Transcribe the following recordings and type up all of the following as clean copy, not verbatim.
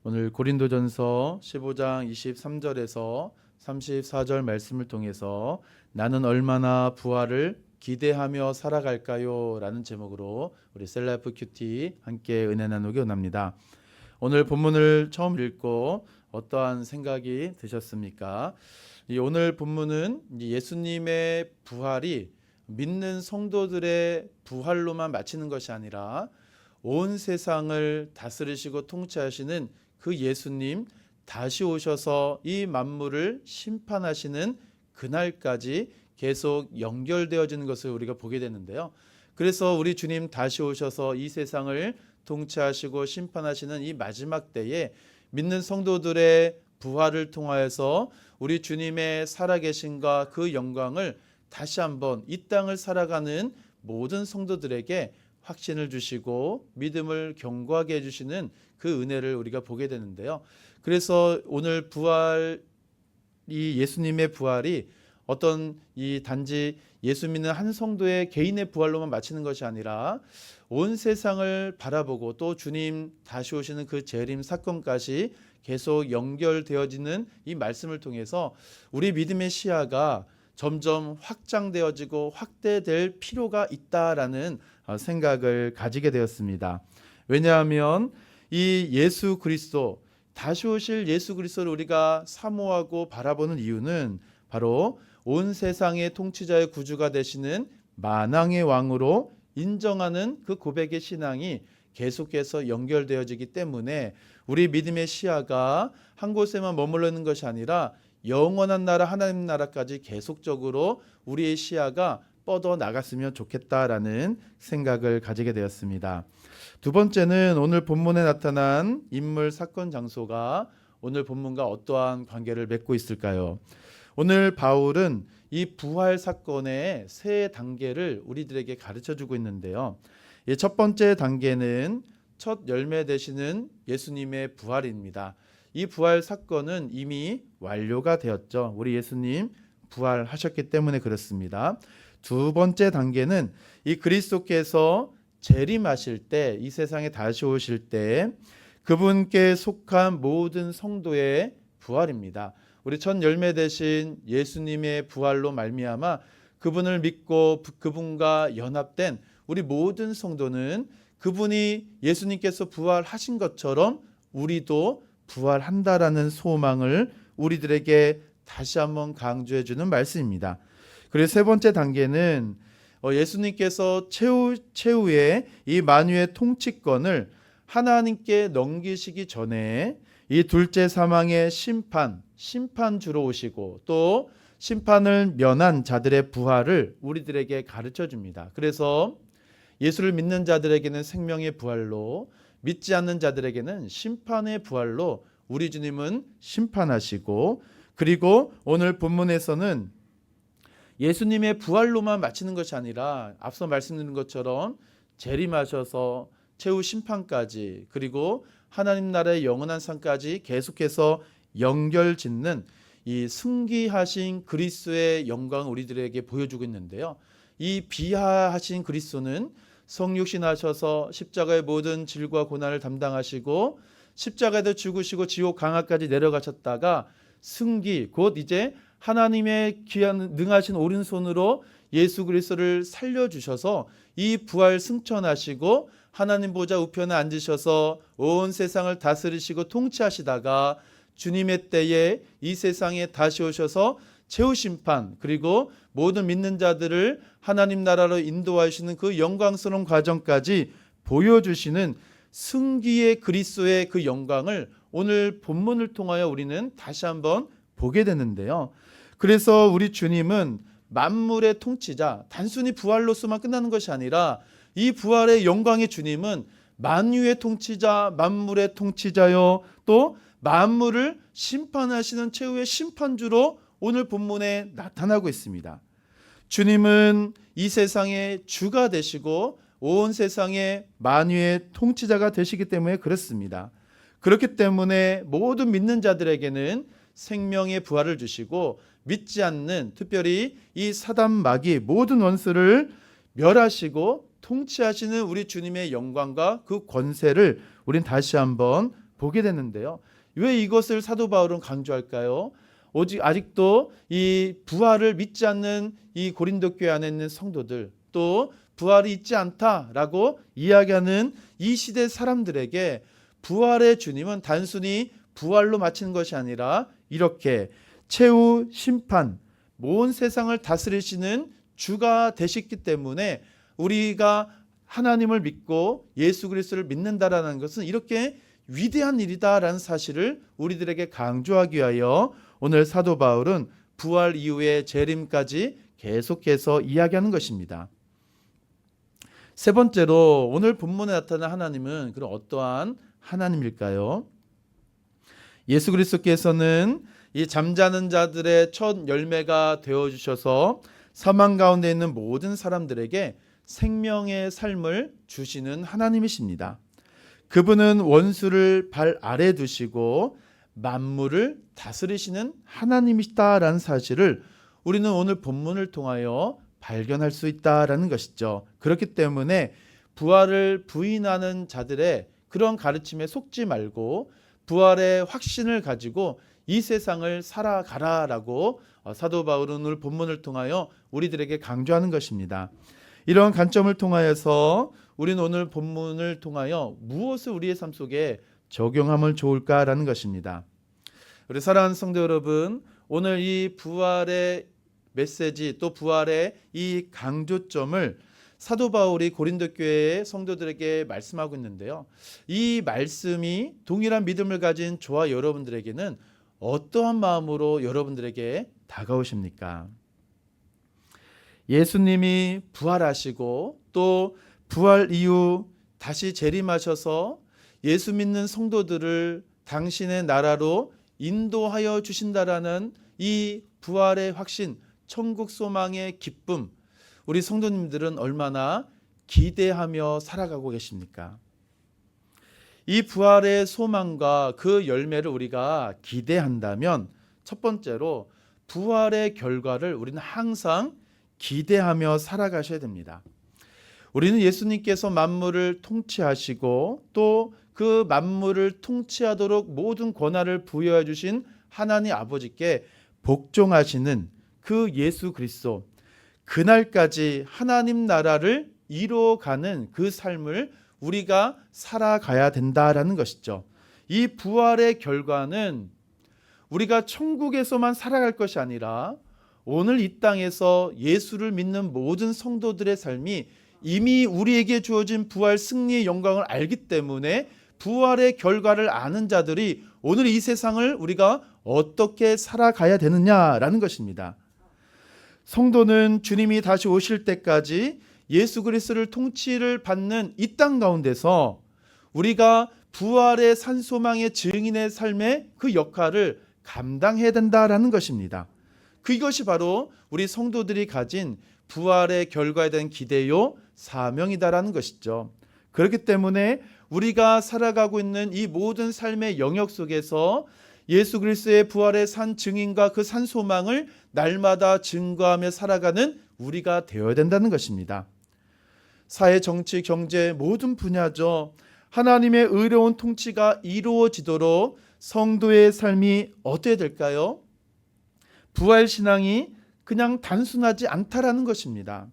오늘 고린도전서 15장 23절에서 34절 말씀을 통해서 나는 얼마나 부활을 기대하며 살아갈까요? 라는 제목으로 우리 셀라이프 큐티 함께 은혜 나누기 원합니다. 오늘 본문을 처음 읽고 어떠한 생각이 드셨습니까? 오늘 본문은 예수님의 부활이 믿는 성도들의 부활로만 마치는 것이 아니라 온 세상을 다스리시고 통치하시는 그 예수님 다시 오셔서 이 만물을 심판하시는 그날까지 계속 연결되어지는 것을 우리가 보게 되는데요. 그래서 우리 주님 다시 오셔서 이 세상을 통치하시고 심판하시는 이 마지막 때에 믿는 성도들의 부활을 통하여서 우리 주님의 살아계심과 그 영광을 다시 한번 이 땅을 살아가는 모든 성도들에게 확신을 주시고 믿음을 견고하게 해주시는 그 은혜를 우리가 보게 되는데요. 그래서 오늘 부활, 이 예수님의 부활이 어떤 이 단지 예수 믿는 한 성도의 개인의 부활로만 마치는 것이 아니라 온 세상을 바라보고 또 주님 다시 오시는 그 재림 사건까지 계속 연결되어지는 이 말씀을 통해서 우리 믿음의 시야가 점점 확장되어지고 확대될 필요가 있다라는 생각을 가지게 되었습니다. 왜냐하면 이 예수 그리스도, 다시 오실 예수 그리스도를 우리가 사모하고 바라보는 이유는 바로 온 세상의 통치자의 구주가 되시는 만왕의 왕으로 인정하는 그 고백의 신앙이 계속해서 연결되어지기 때문에 우리 믿음의 시야가 한 곳에만 머물러 있는 것이 아니라 영원한 나라 하나님 나라까지 계속적으로 우리의 시야가 뻗어 나갔으면 좋겠다라는 생각을 가지게 되었습니다. 두 번째는 오늘 본문에 나타난 인물, 사건, 장소가 오늘 본문과 어떠한 관계를 맺고 있을까요? 오늘 바울은 이 부활 사건의 세 단계를 우리들에게 가르쳐주고 있는데요. 첫 번째 단계는 첫 열매 되시는 예수님의 부활입니다. 이 부활 사건은 이미 완료가 되었죠. 우리 예수님 부활하셨기 때문에 그렇습니다. 두 번째 단계는 이 그리스도께서 재림하실 때, 이 세상에 다시 오실 때 그분께 속한 모든 성도의 부활입니다. 우리 첫 열매 되신 예수님의 부활로 말미암아 그분을 믿고 그분과 연합된 우리 모든 성도는 그분이 예수님께서 부활하신 것처럼 우리도 부활한다라는 소망을 우리들에게 다시 한번 강조해 주는 말씀입니다. 그리고 세 번째 단계는 예수님께서 최후의 이 만유의 통치권을 하나님께 넘기시기 전에 이 둘째 사망의 심판주로 오시고 또 심판을 면한 자들의 부활을 우리들에게 가르쳐 줍니다. 그래서 예수를 믿는 자들에게는 생명의 부활로, 믿지 않는 자들에게는 심판의 부활로 우리 주님은 심판하시고, 그리고 오늘 본문에서는 예수님의 부활로만 마치는 것이 아니라 앞서 말씀드린 것처럼 재림하셔서 최후 심판까지, 그리고 하나님 나라의 영원한 삶까지 계속해서 연결짓는 이 승기하신 그리스도의 영광을 우리들에게 보여주고 있는데요. 이 비하하신 그리스도는 성육신 하셔서 십자가의 모든 질과 고난을 담당하시고 십자가에도 죽으시고 지옥 강화까지 내려가셨다가 승기, 곧 이제 하나님의 귀한 능하신 오른손으로 예수 그리스도를 살려주셔서 이 부활 승천하시고 하나님 보좌 우편에 앉으셔서 온 세상을 다스리시고 통치하시다가 주님의 때에 이 세상에 다시 오셔서 최후 심판, 그리고 모든 믿는 자들을 하나님 나라로 인도하시는 그 영광스러운 과정까지 보여주시는 승기의 그리스도의 그 영광을 오늘 본문을 통하여 우리는 다시 한번 보게 되는데요. 그래서 우리 주님은 만물의 통치자, 단순히 부활로서만 끝나는 것이 아니라 이 부활의 영광의 주님은 만유의 통치자, 만물의 통치자요, 또 만물을 심판하시는 최후의 심판주로 오늘 본문에 나타나고 있습니다. 주님은 이 세상의 주가 되시고 온 세상의 만유의 통치자가 되시기 때문에 그렇습니다. 그렇기 때문에 모든 믿는 자들에게는 생명의 부활을 주시고 믿지 않는, 특별히 이 사단 마귀 모든 원수를 멸하시고 통치하시는 우리 주님의 영광과 그 권세를 우린 다시 한번 보게 되는데요. 왜 이것을 사도 바울은 강조할까요? 오직 아직도 이 부활을 믿지 않는 이 고린도 교회 안에 있는 성도들, 또 부활이 있지 않다라고 이야기하는 이 시대 사람들에게 부활의 주님은 단순히 부활로 마치는 것이 아니라 이렇게 최후 심판, 온 세상을 다스리시는 주가 되셨기 때문에 우리가 하나님을 믿고 예수 그리스도를 믿는다라는 것은 이렇게 위대한 일이다라는 사실을 우리들에게 강조하기 위하여 오늘 사도 바울은 부활 이후의 재림까지 계속해서 이야기하는 것입니다. 세 번째로 오늘 본문에 나타난 하나님은 그럼 어떠한 하나님일까요? 예수 그리스도께서는 이 잠자는 자들의 첫 열매가 되어주셔서 사망 가운데 있는 모든 사람들에게 생명의 삶을 주시는 하나님이십니다. 그분은 원수를 발 아래 두시고 만물을 다스리시는 하나님이시다라는 사실을 우리는 오늘 본문을 통하여 발견할 수 있다라는 것이죠. 그렇기 때문에 부활을 부인하는 자들의 그런 가르침에 속지 말고 부활의 확신을 가지고 이 세상을 살아가라라고 사도 바울은 오늘 본문을 통하여 우리들에게 강조하는 것입니다. 이런 관점을 통하여서 우리는 오늘 본문을 통하여 무엇을 우리의 삶 속에 적용하면 좋을까라는 것입니다. 우리 사랑하는 성도 여러분, 오늘 이 부활의 메시지 또 부활의 이 강조점을 사도 바울이 고린도 교회의 성도들에게 말씀하고 있는데요. 이 말씀이 동일한 믿음을 가진 저와 여러분들에게는 어떠한 마음으로 여러분들에게 다가오십니까? 예수님이 부활하시고 또 부활 이후 다시 재림하셔서 예수 믿는 성도들을 당신의 나라로 인도하여 주신다라는 이 부활의 확신, 천국 소망의 기쁨, 우리 성도님들은 얼마나 기대하며 살아가고 계십니까? 이 부활의 소망과 그 열매를 우리가 기대한다면 첫 번째로 부활의 결과를 우리는 항상 기대하며 살아가셔야 됩니다. 우리는 예수님께서 만물을 통치하시고 또 그 만물을 통치하도록 모든 권한을 부여해 주신 하나님 아버지께 복종하시는 그 예수 그리스도, 그날까지 하나님 나라를 이루어가는 그 삶을 우리가 살아가야 된다라는 것이죠. 이 부활의 결과는 우리가 천국에서만 살아갈 것이 아니라 오늘 이 땅에서 예수를 믿는 모든 성도들의 삶이 이미 우리에게 주어진 부활 승리의 영광을 알기 때문에 부활의 결과를 아는 자들이 오늘 이 세상을 우리가 어떻게 살아가야 되느냐라는 것입니다. 성도는 주님이 다시 오실 때까지 예수 그리스도를 통치를 받는 이 땅 가운데서 우리가 부활의 산소망의 증인의 삶의 그 역할을 감당해야 된다라는 것입니다. 그것이 바로 우리 성도들이 가진 부활의 결과에 대한 기대요 사명이다라는 것이죠. 그렇기 때문에 우리가 살아가고 있는 이 모든 삶의 영역 속에서 예수 그리스도의 부활의 산 증인과 그 산 소망을 날마다 증거하며 살아가는 우리가 되어야 된다는 것입니다. 사회, 정치, 경제 모든 분야죠. 하나님의 의로운 통치가 이루어지도록 성도의 삶이 어떻게 될까요? 부활 신앙이 그냥 단순하지 않다라는 것입니다.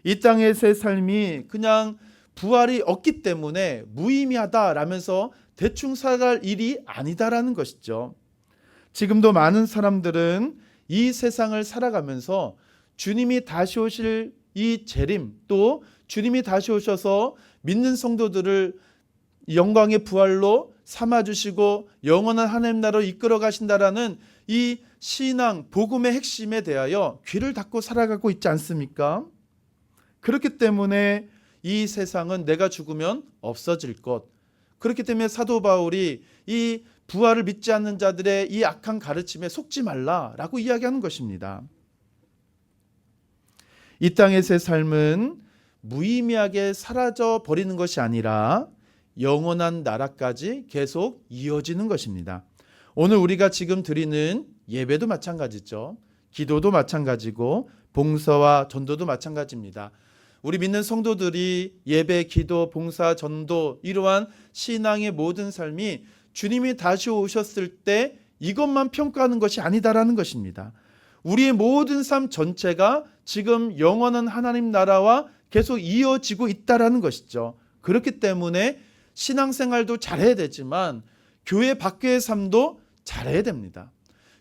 이 땅에서의 삶이 그냥 부활이 없기 때문에 무의미하다라면서 대충 살아갈 일이 아니다라는 것이죠. 지금도 많은 사람들은 이 세상을 살아가면서 주님이 다시 오실 이 재림, 또 주님이 다시 오셔서 믿는 성도들을 영광의 부활로 삼아주시고 영원한 하나님 나라로 이끌어 가신다라는 이 신앙, 복음의 핵심에 대하여 귀를 닫고 살아가고 있지 않습니까? 그렇기 때문에 이 세상은 내가 죽으면 없어질 것. 그렇기 때문에 사도 바울이 이 부활을 믿지 않는 자들의 이 악한 가르침에 속지 말라라고 이야기하는 것입니다. 이 땅에서의 삶은 무의미하게 사라져 버리는 것이 아니라 영원한 나라까지 계속 이어지는 것입니다. 오늘 우리가 지금 드리는 예배도 마찬가지죠. 기도도 마찬가지고 봉사와 전도도 마찬가지입니다. 우리 믿는 성도들이 예배, 기도, 봉사, 전도 이러한 신앙의 모든 삶이 주님이 다시 오셨을 때 이것만 평가하는 것이 아니다라는 것입니다. 우리의 모든 삶 전체가 지금 영원한 하나님 나라와 계속 이어지고 있다라는 것이죠. 그렇기 때문에 신앙생활도 잘해야 되지만 교회 밖의 삶도 잘해야 됩니다.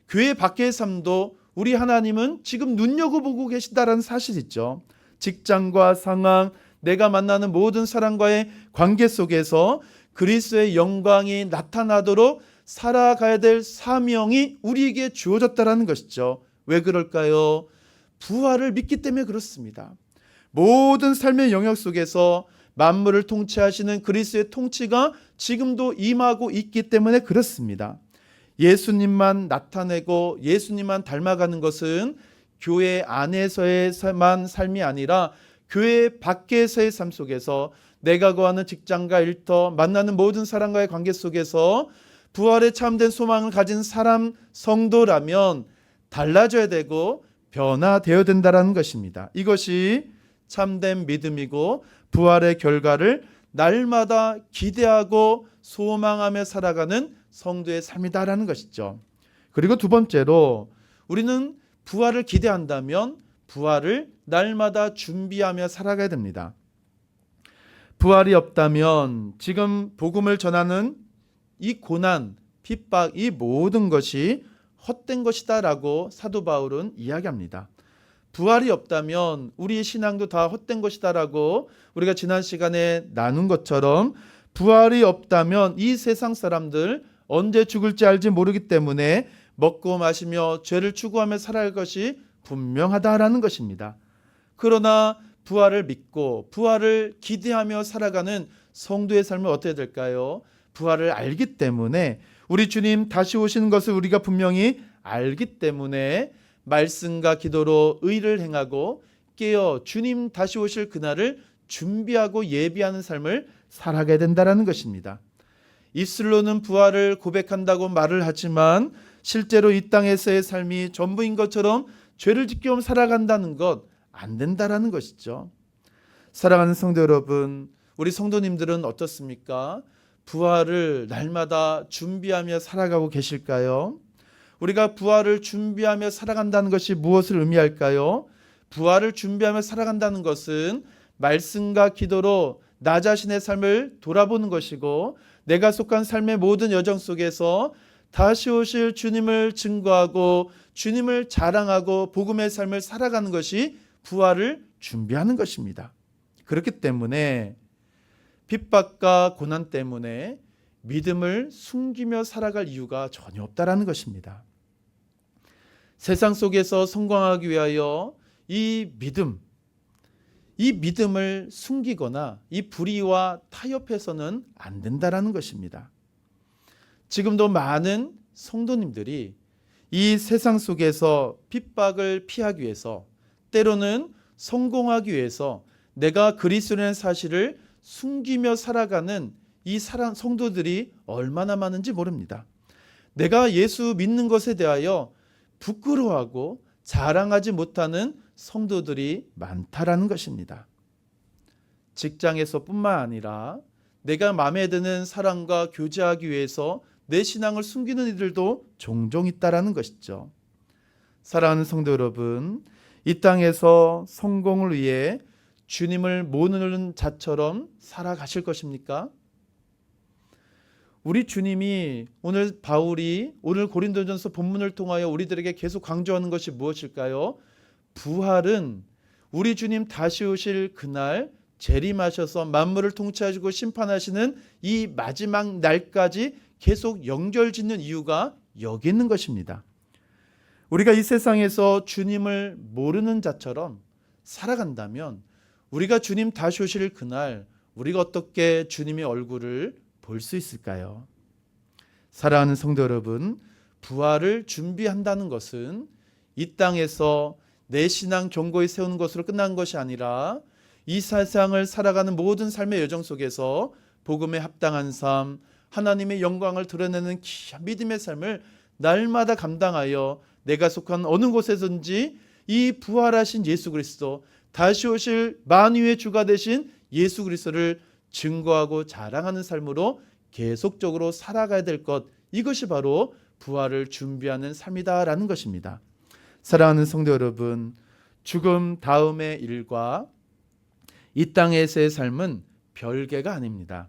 교회 밖의 삶도 우리 하나님은 지금 눈여겨보고 계시다라는 사실이죠. 직장과 상황, 내가 만나는 모든 사람과의 관계 속에서 그리스도의 영광이 나타나도록 살아가야 될 사명이 우리에게 주어졌다라는 것이죠. 왜 그럴까요? 부활을 믿기 때문에 그렇습니다. 모든 삶의 영역 속에서 만물을 통치하시는 그리스도의 통치가 지금도 임하고 있기 때문에 그렇습니다. 예수님만 나타내고 예수님만 닮아가는 것은 교회 안에서의만 삶이 아니라 교회 밖에서의 삶 속에서 내가 거하는 직장과 일터, 만나는 모든 사람과의 관계 속에서 부활에 참된 소망을 가진 사람, 성도라면 달라져야 되고 변화되어야 된다는 것입니다. 이것이 참된 믿음이고 부활의 결과를 날마다 기대하고 소망하며 살아가는 성도의 삶이다라는 것이죠. 그리고 두 번째로 우리는 부활을 기대한다면 부활을 날마다 준비하며 살아가야 됩니다. 부활이 없다면 지금 복음을 전하는 이 고난, 핍박, 이 모든 것이 헛된 것이다라고 사도 바울은 이야기합니다. 부활이 없다면 우리의 신앙도 다 헛된 것이다라고 우리가 지난 시간에 나눈 것처럼 부활이 없다면 이 세상 사람들 언제 죽을지 알지 모르기 때문에 먹고 마시며 죄를 추구하며 살아갈 것이 분명하다라는 것입니다. 그러나 부활을 믿고 부활을 기대하며 살아가는 성도의 삶은 어떻게 될까요? 부활을 알기 때문에 우리 주님 다시 오시는 것을 우리가 분명히 알기 때문에 말씀과 기도로 의를 행하고 깨어 주님 다시 오실 그날을 준비하고 예비하는 삶을 살아가야 된다는 것입니다. 입술로는 부활을 고백한다고 말을 하지만 실제로 이 땅에서의 삶이 전부인 것처럼 죄를 지켜 살아간다는 것 안 된다라는 것이죠. 사랑하는 성도 여러분, 우리 성도님들은 어떻습니까? 부활을 날마다 준비하며 살아가고 계실까요? 우리가 부활을 준비하며 살아간다는 것이 무엇을 의미할까요? 부활을 준비하며 살아간다는 것은 말씀과 기도로 나 자신의 삶을 돌아보는 것이고 내가 속한 삶의 모든 여정 속에서 다시 오실 주님을 증거하고 주님을 자랑하고 복음의 삶을 살아가는 것이 부활을 준비하는 것입니다. 그렇기 때문에 핍박과 고난 때문에 믿음을 숨기며 살아갈 이유가 전혀 없다라는 것입니다. 세상 속에서 성공하기 위하여 이 믿음을 숨기거나 이 불의와 타협해서는 안 된다라는 것입니다. 지금도 많은 성도님들이 이 세상 속에서 핍박을 피하기 위해서 때로는 성공하기 위해서 내가 그리스도라는 사실을 숨기며 살아가는 이 성도들이 얼마나 많은지 모릅니다. 내가 예수 믿는 것에 대하여 부끄러워하고 자랑하지 못하는 성도들이 많다라는 것입니다. 직장에서뿐만 아니라 내가 마음에 드는 사람과 교제하기 위해서 내 신앙을 숨기는 이들도 종종 있다라는 것이죠. 사랑하는 성도 여러분, 이 땅에서 성공을 위해 주님을 모르는 자처럼 살아가실 것입니까? 우리 주님이 오늘 바울이 오늘 고린도전서 본문을 통하여 우리들에게 계속 강조하는 것이 무엇일까요? 부활은 우리 주님 다시 오실 그날 재림하셔서 만물을 통치하시고 심판하시는 이 마지막 날까지 계속 연결짓는 이유가 여기 있는 것입니다. 우리가 이 세상에서 주님을 모르는 자처럼 살아간다면 우리가 주님 다시 오실 그날 우리가 어떻게 주님의 얼굴을 볼 수 있을까요? 사랑하는 성도 여러분, 부활을 준비한다는 것은 이 땅에서 내 신앙 경고에 세우는 것으로 끝난 것이 아니라 이 세상을 살아가는 모든 삶의 여정 속에서 복음에 합당한 삶, 하나님의 영광을 드러내는 귀한 믿음의 삶을 날마다 감당하여 내가 속한 어느 곳에든지 이 부활하신 예수 그리스도, 다시 오실 만유의 주가 되신 예수 그리스도를 증거하고 자랑하는 삶으로 계속적으로 살아가야 될 것, 이것이 바로 부활을 준비하는 삶이다라는 것입니다. 사랑하는 성도 여러분, 죽음 다음의 일과 이 땅에서의 삶은 별개가 아닙니다.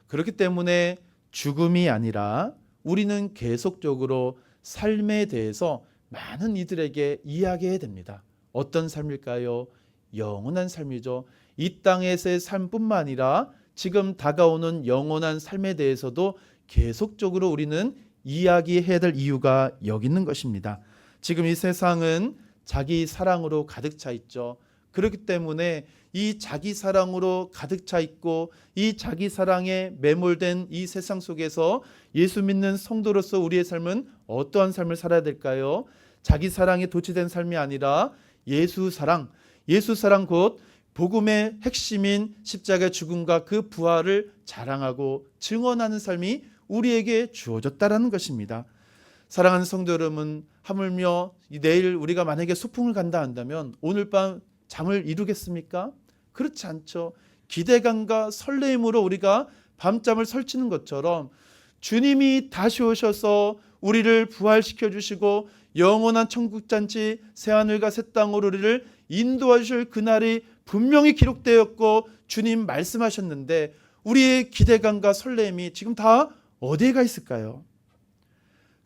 그렇기 때문에 죽음이 아니라 우리는 계속적으로 삶에 대해서 많은 이들에게 이야기해야 됩니다. 어떤 삶일까요? 영원한 삶이죠. 이 땅에서의 삶뿐만 아니라 지금 다가오는 영원한 삶에 대해서도 계속적으로 우리는 이야기해야 될 이유가 여기 있는 것입니다. 지금 이 세상은 자기 사랑으로 가득 차 있죠. 그렇기 때문에 이 자기 사랑으로 가득 차 있고 이 자기 사랑에 매몰된 이 세상 속에서 예수 믿는 성도로서 우리의 삶은 어떠한 삶을 살아야 될까요? 자기 사랑에 도취된 삶이 아니라 예수 사랑 곧 복음의 핵심인 십자가의 죽음과 그 부활을 자랑하고 증언하는 삶이 우리에게 주어졌다라는 것입니다. 사랑하는 성도 여러분, 하물며 내일 우리가 만약에 소풍을 간다 한다면 오늘 밤 잠을 이루겠습니까? 그렇지 않죠. 기대감과 설레임으로 우리가 밤잠을 설치는 것처럼 주님이 다시 오셔서 우리를 부활시켜 주시고 영원한 천국잔치 새하늘과 새 땅으로 우리를 인도해 주실 그날이 분명히 기록되었고 주님 말씀하셨는데 우리의 기대감과 설렘이 지금 다 어디에 가 있을까요?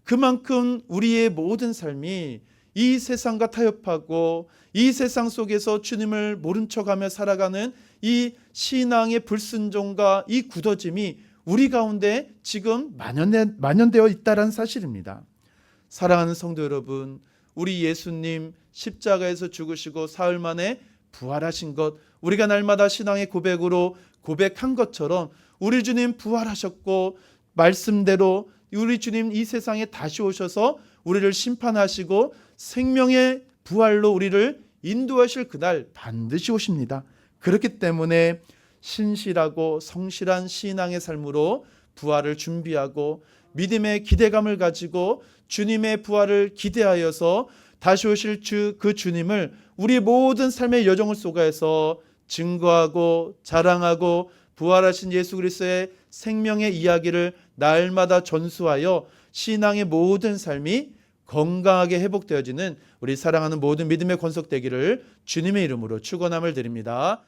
그만큼 우리의 모든 삶이 이 세상과 타협하고 이 세상 속에서 주님을 모른 척하며 살아가는 이 신앙의 불순종과 이 굳어짐이 우리 가운데 지금 만연되어 있다는 사실입니다. 사랑하는 성도 여러분, 우리 예수님 십자가에서 죽으시고 사흘 만에 부활하신 것, 우리가 날마다 신앙의 고백으로 고백한 것처럼 우리 주님 부활하셨고 말씀대로 우리 주님 이 세상에 다시 오셔서 우리를 심판하시고 생명의 부활로 우리를 인도하실 그날 반드시 오십니다. 그렇기 때문에 신실하고 성실한 신앙의 삶으로 부활을 준비하고 믿음의 기대감을 가지고 주님의 부활을 기대하여서 다시 오실 그 주님을 우리 모든 삶의 여정 속에서 증거하고 자랑하고 부활하신 예수 그리스도의 생명의 이야기를 날마다 전수하여 신앙의 모든 삶이 건강하게 회복되어지는 우리 사랑하는 모든 믿음의 권속되기를 주님의 이름으로 축원함을 드립니다.